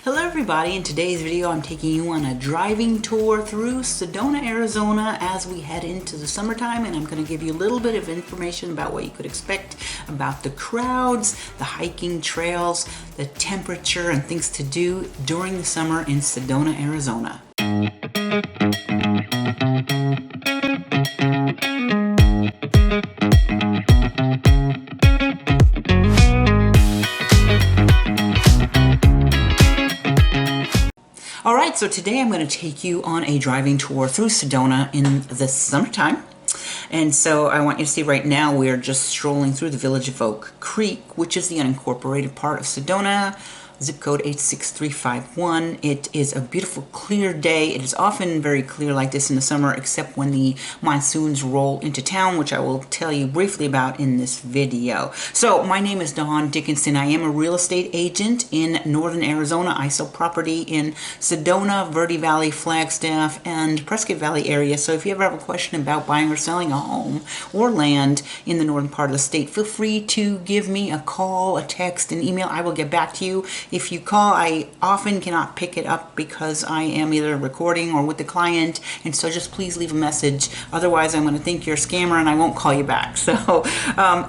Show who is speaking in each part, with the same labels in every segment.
Speaker 1: Hello everybody, in today's video I'm taking you on a driving tour through Sedona, Arizona as we head into the summertime, and I'm going to give you a little bit of information about what you could expect about the crowds, the hiking trails, the temperature, and things to do during the summer in Sedona, Arizona. Alright, so today I'm going to take you on a driving tour through Sedona in the summertime. And so I want you to see right now we're just strolling through the village of Oak Creek, which is the unincorporated part of Sedona, zip code 86351. It is a beautiful, clear day. It is often very clear like this in the summer, except when the monsoons roll into town, which I will tell you briefly about in this video. So my name is Dawn Dickinson. I am a real estate agent in northern Arizona. I sell property in Sedona, Verde Valley, Flagstaff, and Prescott Valley area. So if you ever have a question about buying or selling a home or land in the northern part of the state, feel free to give me a call, a text, an email. I will get back to you. If you call, I often cannot pick it up because I am either recording or with the client, and so just please leave a message. Otherwise, I'm going to think you're a scammer and I won't call you back. So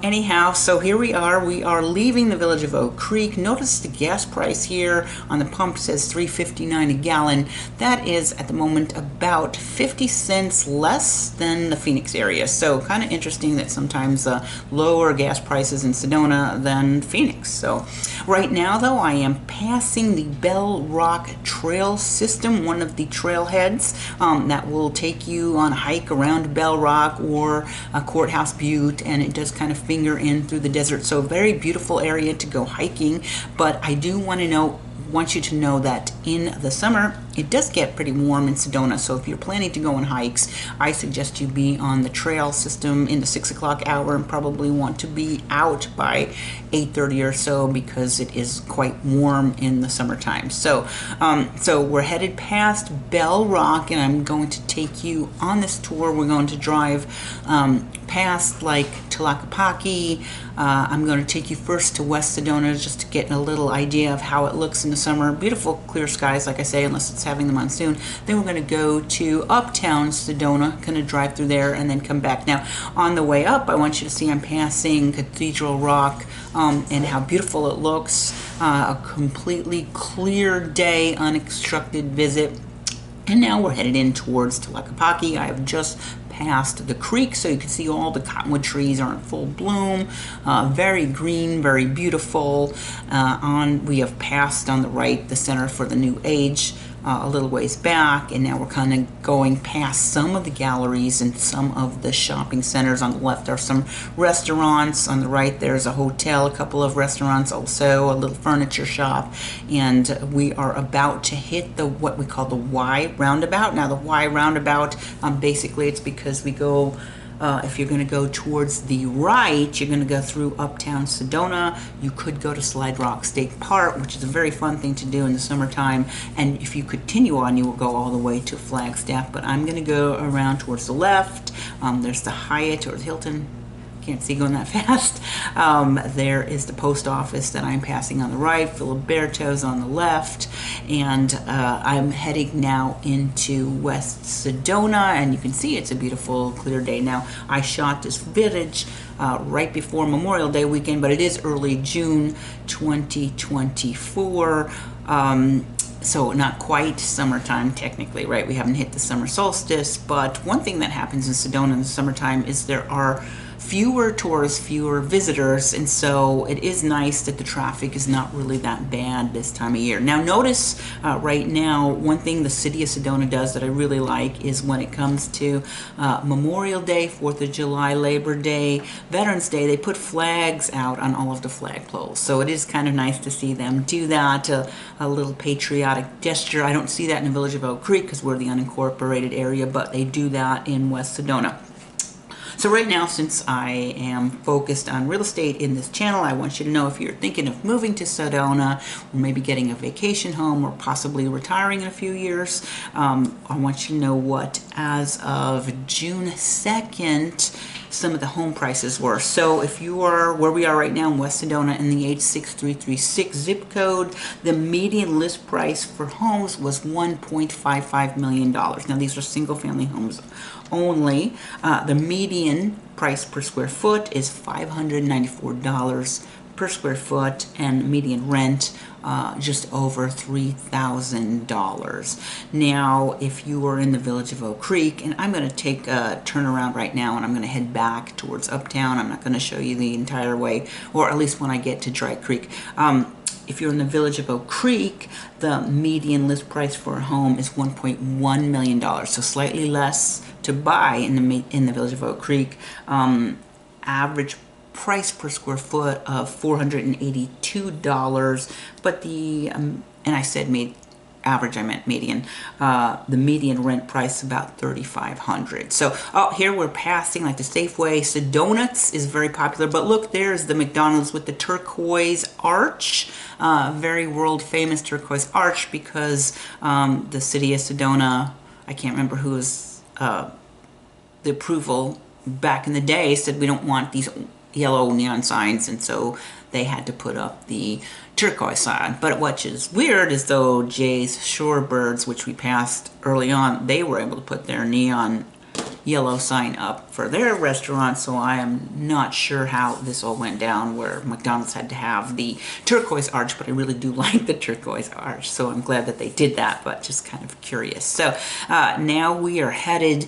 Speaker 1: anyhow, so here we are. We are leaving the village of Oak Creek. Notice the gas price here on the pump says $3.59 a gallon. That is at the moment about 50 cents less than the Phoenix area. So kind of interesting that sometimes lower gas prices in Sedona than Phoenix. So right now, though, I am passing the Bell Rock Trail System, one of the trailheads that will take you on a hike around Bell Rock or Courthouse Butte, and it does kind of finger in through the desert. So very beautiful area to go hiking, but I do want you to know that in the summer it does get pretty warm in Sedona. So if you're planning to go on hikes, I suggest you be on the trail system in the 6 o'clock hour and probably want to be out by 8:30 or so because it is quite warm in the summertime. So we're headed past Bell Rock, and I'm going to take you on this tour. We're going to drive past like Tlaquepaque. I'm going to take you first to West Sedona just to get a little idea of how it looks in the summer. Beautiful clear skies, like I say, unless it's having the monsoon. Then we're going to go to uptown Sedona, kind of drive through there and then come back. Now, on the way up, I want you to see I'm passing Cathedral Rock and how beautiful it looks. A completely clear day, unobstructed visit. And now we're headed in towards Tlaquepaque. I have just past the creek, so you can see all the cottonwood trees are in full bloom. Very green, very beautiful. We have passed on the right the Center for the New Age a little ways back, and now we're kind of going past some of the galleries and some of the shopping centers. On the left are some restaurants. On the right there's a hotel, a couple of restaurants, also a little furniture shop, and we are about to hit the what we call the Y roundabout. Now the Y roundabout, basically it's because we go if you're going to go towards the right, you're going to go through uptown Sedona. You could go to Slide Rock State Park, which is a very fun thing to do in the summertime. And if you continue on, you will go all the way to Flagstaff. But I'm going to go around towards the left. There's the Hyatt or the Hilton. Can't see going that fast. There is the post office that I'm passing on the right, Filiberto's on the left, and I'm heading now into West Sedona, and you can see it's a beautiful, clear day. Now, I shot this footage right before Memorial Day weekend, but it is early June 2024. So not quite summertime technically, right? We haven't hit the summer solstice, but one thing that happens in Sedona in the summertime is there are fewer tourists, fewer visitors, and so it is nice that the traffic is not really that bad this time of year. Now notice right now, one thing the city of Sedona does that I really like is when it comes to Memorial Day, 4th of July, Labor Day, Veterans Day, they put flags out on all of the flagpoles. So it is kind of nice to see them do that, a little patriotic gesture. I don't see that in the village of Oak Creek because we're the unincorporated area, but they do that in West Sedona. So right now, since I am focused on real estate in this channel, I want you to know if you're thinking of moving to Sedona or maybe getting a vacation home or possibly retiring in a few years, I want you to know what as of June 2nd, some of the home prices were. So if you are where we are right now in West Sedona in the 86336 zip code, the median list price for homes was $1.55 million. Now these are single family homes only. The median price per square foot is $594 per square foot, and median rent just over $3,000. Now, if you are in the village of Oak Creek, and I'm going to take a turnaround right now, and I'm going to head back towards Uptown. I'm not going to show you the entire way, or at least when I get to Dry Creek. If you're in the village of Oak Creek, the median list price for a home is $1.1 million, so slightly less to buy in the village of Oak Creek. Average price per square foot of $482, but and I said average, I meant median. The median rent price about $3,500. So here we're passing like the Safeway. Sedona is very popular, but look, there's the McDonald's with the turquoise arch, very world famous turquoise arch, because the city of Sedona, I can't remember who was the approval back in the day, said we don't want these yellow neon signs, and so they had to put up the turquoise sign. But what is weird is though Jay's Shorebirds, which we passed early on, they were able to put their neon yellow sign up for their restaurant, so I am not sure how this all went down where McDonald's had to have the turquoise arch, but I really do like the turquoise arch, so I'm glad that they did that, but just kind of curious. So now we are headed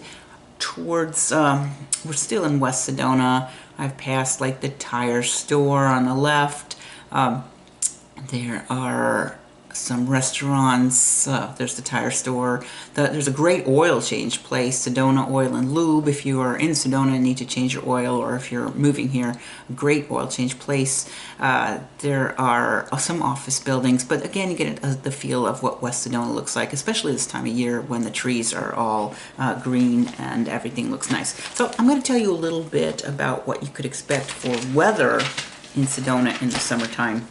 Speaker 1: towards, we're still in West Sedona. I've passed like the tire store on the left. There are some restaurants. There's the tire store. There's a great oil change place, Sedona Oil and Lube. If you are in Sedona and need to change your oil, or if you're moving here, a great oil change place. There are some office buildings, but again, you get the feel of what West Sedona looks like, especially this time of year when the trees are all green and everything looks nice. So I'm going to tell you a little bit about what you could expect for weather in Sedona in the summertime.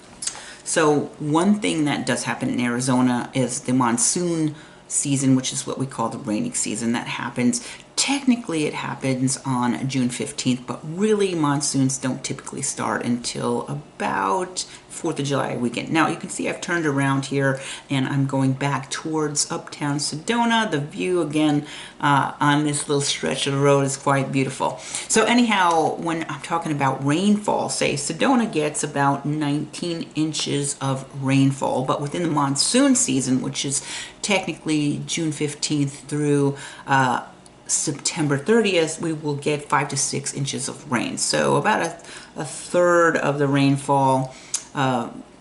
Speaker 1: So one thing that does happen in Arizona is the monsoon season, which is what we call the rainy season. That happens, technically it happens on June 15th, but really monsoons don't typically start until about 4th of July weekend. Now you can see I've turned around here and I'm going back towards Uptown Sedona. The view again on this little stretch of the road is quite beautiful. So anyhow, when I'm talking about rainfall, say Sedona gets about 19 inches of rainfall, but within the monsoon season, which is technically June 15th through September 30th, we will get 5 to 6 inches of rain. So about a third of the rainfall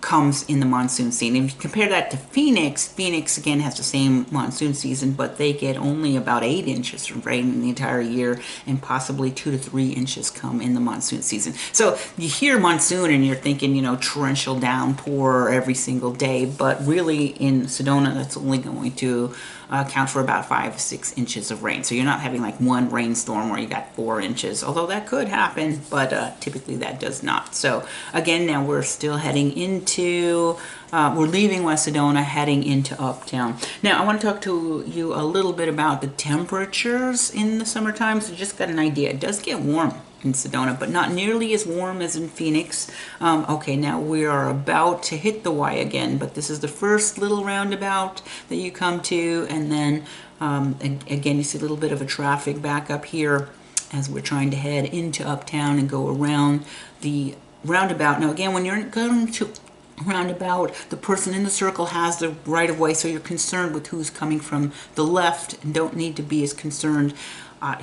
Speaker 1: comes in the monsoon season. If you compare that to Phoenix, Phoenix again has the same monsoon season, but they get only about 8 inches of rain in the entire year, and possibly 2 to 3 inches come in the monsoon season. So you hear monsoon and you're thinking, you know, torrential downpour every single day, but really in Sedona, that's only going to account for about 5 to 6 inches of rain. So you're not having like one rainstorm where you got 4 inches, although that could happen, but typically that does not. So again, now we're still heading into, we're leaving West Sedona, heading into Uptown. Now I want to talk to you a little bit about the temperatures in the summertime, so just got an idea. It does get warm in Sedona, but not nearly as warm as in Phoenix. Okay, now we are about to hit the Y again, but this is the first little roundabout that you come to, and then again, you see a little bit of a traffic back up here as we're trying to head into Uptown and go around the roundabout. Now again, when you're going to roundabout, the person in the circle has the right of way, so you're concerned with who's coming from the left and don't need to be as concerned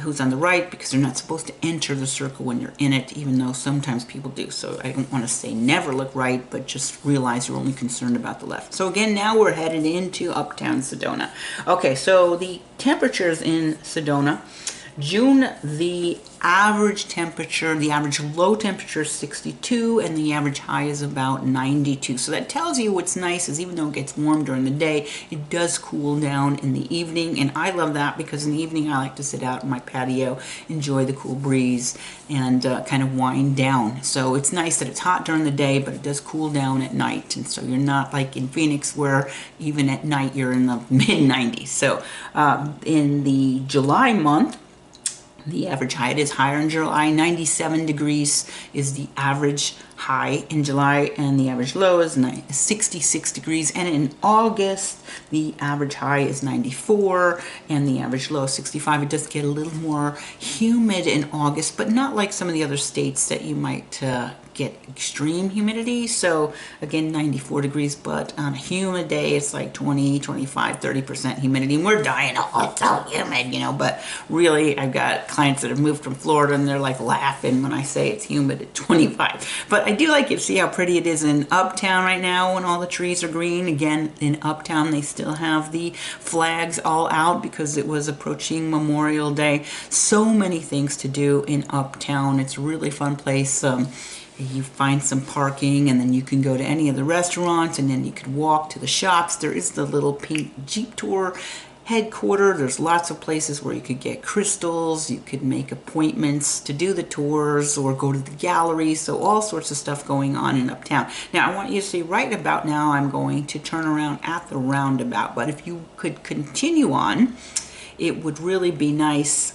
Speaker 1: who's on the right, because they're not supposed to enter the circle when you're in it, even though sometimes people do. So I don't want to say never look right, but just realize you're only concerned about the left. So again, now we're headed into Uptown Sedona. Okay, so the temperatures in Sedona, June, the average temperature, the average low temperature is 62, and the average high is about 92. So that tells you what's nice is even though it gets warm during the day, it does cool down in the evening, and I love that because in the evening I like to sit out on my patio, enjoy the cool breeze, and kind of wind down. So it's nice that it's hot during the day, but it does cool down at night, and so you're not like in Phoenix where even at night you're in the mid 90s. So in the July month, The average height is higher in July. 97 degrees is the average high in July, and the average low is 66 degrees. And in August, the average high is 94 and the average low is 65. It does get a little more humid in August, but not like some of the other states that you might get extreme humidity. So again, 94 degrees, but on a humid day, it's like 20, 25, 30% humidity. And we're dying, oh, it's so humid, you know, but really I've got clients that have moved from Florida and they're like laughing when I say it's humid at 25. But I do like it. See how pretty it is in Uptown right now when all the trees are green. Again, in Uptown, they still have the flags all out because it was approaching Memorial Day. So many things to do in Uptown. It's a really fun place. You find some parking and then you can go to any of the restaurants and then you could walk to the shops. There is the little pink Jeep tour headquarters. There's lots of places where you could get crystals. You could make appointments to do the tours or go to the gallery. So all sorts of stuff going on in Uptown. Now I want you to see right about now I'm going to turn around at the roundabout. But if you could continue on, it would really be nice.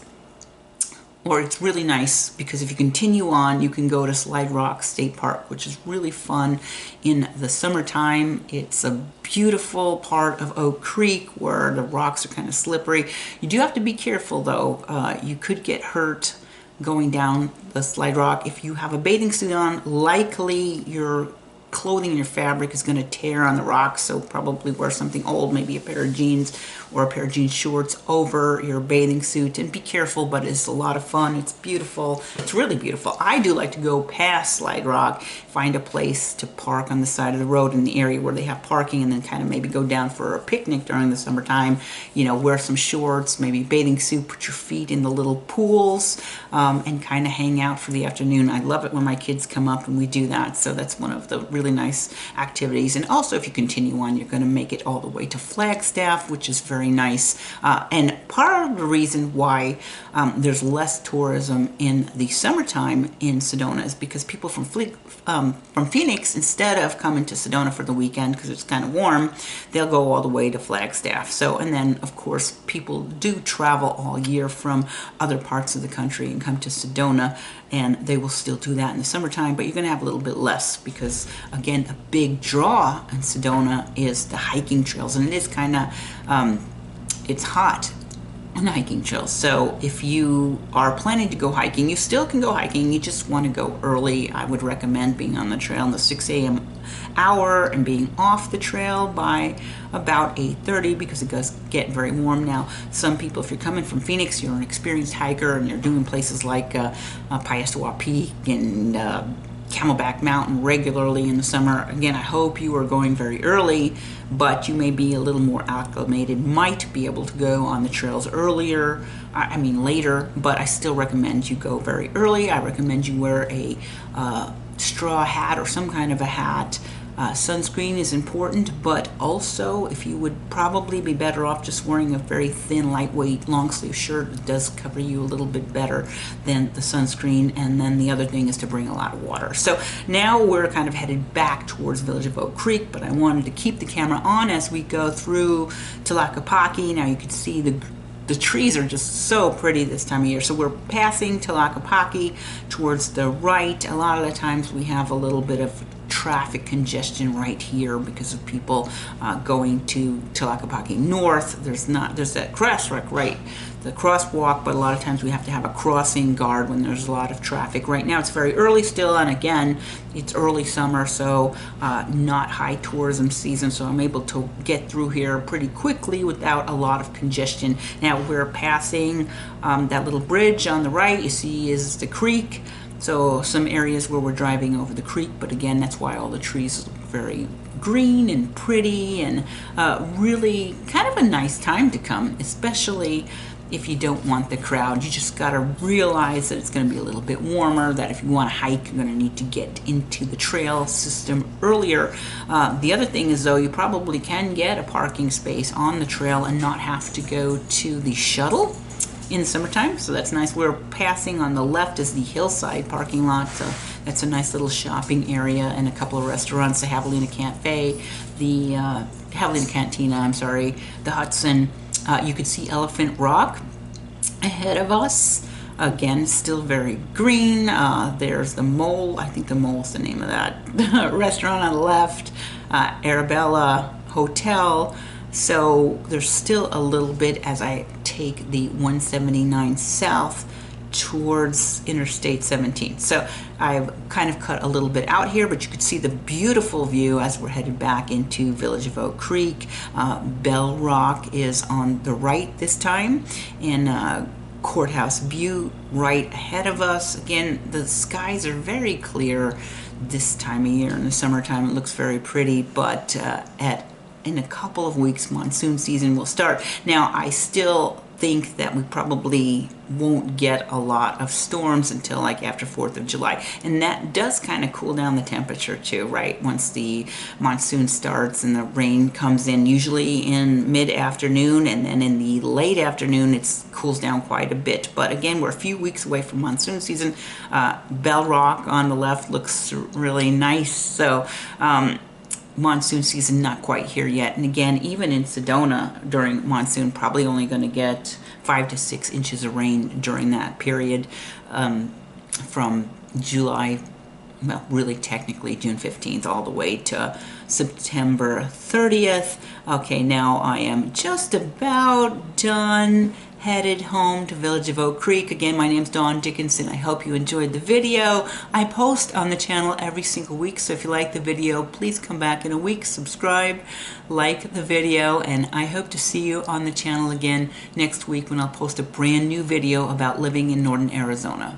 Speaker 1: Or it's really nice because if you continue on, you can go to Slide Rock State Park, which is really fun in the summertime. It's a beautiful part of Oak Creek where the rocks are kind of slippery. You do have to be careful though. You could get hurt going down the Slide Rock. If you have a bathing suit on, likely your clothing and your fabric is going to tear on the rocks, so probably wear something old, maybe a pair of jeans or a pair of jean shorts over your bathing suit, and be careful, but it's a lot of fun. It's beautiful. It's really beautiful. I do like to go past Slide Rock, find a place to park on the side of the road in the area where they have parking, and then kind of maybe go down for a picnic during the summertime. You know, wear some shorts, maybe bathing suit, put your feet in the little pools, and kind of hang out for the afternoon. I love it when my kids come up and we do that, so that's one of the really nice activities. And also, if you continue on, you're going to make it all the way to Flagstaff, which is very nice. And part of the reason why there's less tourism in the summertime in Sedona is because people from Phoenix, instead of coming to Sedona for the weekend because it's kind of warm, they'll go all the way to Flagstaff. So, and then of course people do travel all year from other parts of the country and come to Sedona, and they will still do that in the summertime, but you're going to have a little bit less because, again, a big draw in Sedona is the hiking trails, and it is kind of, it's hot on the hiking trails. So if you are planning to go hiking, you still can go hiking. You just want to go early. I would recommend being on the trail in the 6 a.m. hour and being off the trail by about 8:30 because it does get very warm now. Some people, if you're coming from Phoenix, you're an experienced hiker and you're doing places like Piestewa Peak and Camelback Mountain regularly in the summer. Again, I hope you are going very early, but you may be a little more acclimated, might be able to go on the trails earlier, I mean later, but I still recommend you go very early. I recommend you wear a straw hat or some kind of a hat. Sunscreen is important, but also if you would probably be better off just wearing a very thin, lightweight, long sleeve shirt. It does cover you a little bit better than the sunscreen. And then the other thing is to bring a lot of water. So now we're kind of headed back towards Village of Oak Creek, but I wanted to keep the camera on as we go through Tlaquepaque. Now you can see the trees are just so pretty this time of year. So we're passing Tlaquepaque towards the right. A lot of the times we have a little bit of traffic congestion right here because of people going to Tlaquepaque North. There's that crosswalk, right, the crosswalk, but a lot of times we have to have a crossing guard when there's a lot of traffic. Right now it's very early still, and again, it's early summer, so not high tourism season, so I'm able to get through here pretty quickly without a lot of congestion. Now we're passing that little bridge on the right, you see is the creek. So some areas where we're driving over the creek, but again, that's why all the trees look very green and pretty, and really kind of a nice time to come, especially if you don't want the crowd. You just got to realize that it's going to be a little bit warmer, that if you want to hike, you're going to need to get into the trail system earlier. The other thing is, though, you probably can get a parking space on the trail and not have to go to the shuttle in the summertime, so that's nice. We're passing on the left is the Hillside parking lot, so that's a nice little shopping area and a couple of restaurants, the Javelina Cafe, the Javelina Cantina, I'm sorry, the Hudson. You could see Elephant Rock ahead of us. Again, still very green. There's the Mole. I think the Mole's the name of that restaurant on the left. Arabella Hotel. So there's still a little bit as I take the 179 south towards Interstate 17. So I've kind of cut a little bit out here, but you could see the beautiful view as we're headed back into Village of Oak Creek. Bell Rock is on the right this time, and Courthouse Butte right ahead of us. Again, the skies are very clear this time of year. In the summertime, it looks very pretty, but in a couple of weeks, monsoon season will start. Now, I still think that we probably won't get a lot of storms until like after 4th of July. And that does kind of cool down the temperature too, right? Once the monsoon starts and the rain comes in, usually in mid-afternoon, and then in the late afternoon, it cools down quite a bit. But again, we're a few weeks away from monsoon season. Bell Rock on the left looks really nice. So, monsoon season not quite here yet. And again, even in Sedona during monsoon, probably only going to get 5 to 6 inches of rain during that period, from July, well, really technically June 15th all the way to September 30th. Okay, now I am just about done, headed home to Village of Oak Creek. Again, my name's Dawn Dickinson. I hope you enjoyed the video. I post on the channel every single week, so if you like the video, please come back in a week, subscribe, like the video, and I hope to see you on the channel again next week when I'll post a brand new video about living in northern Arizona.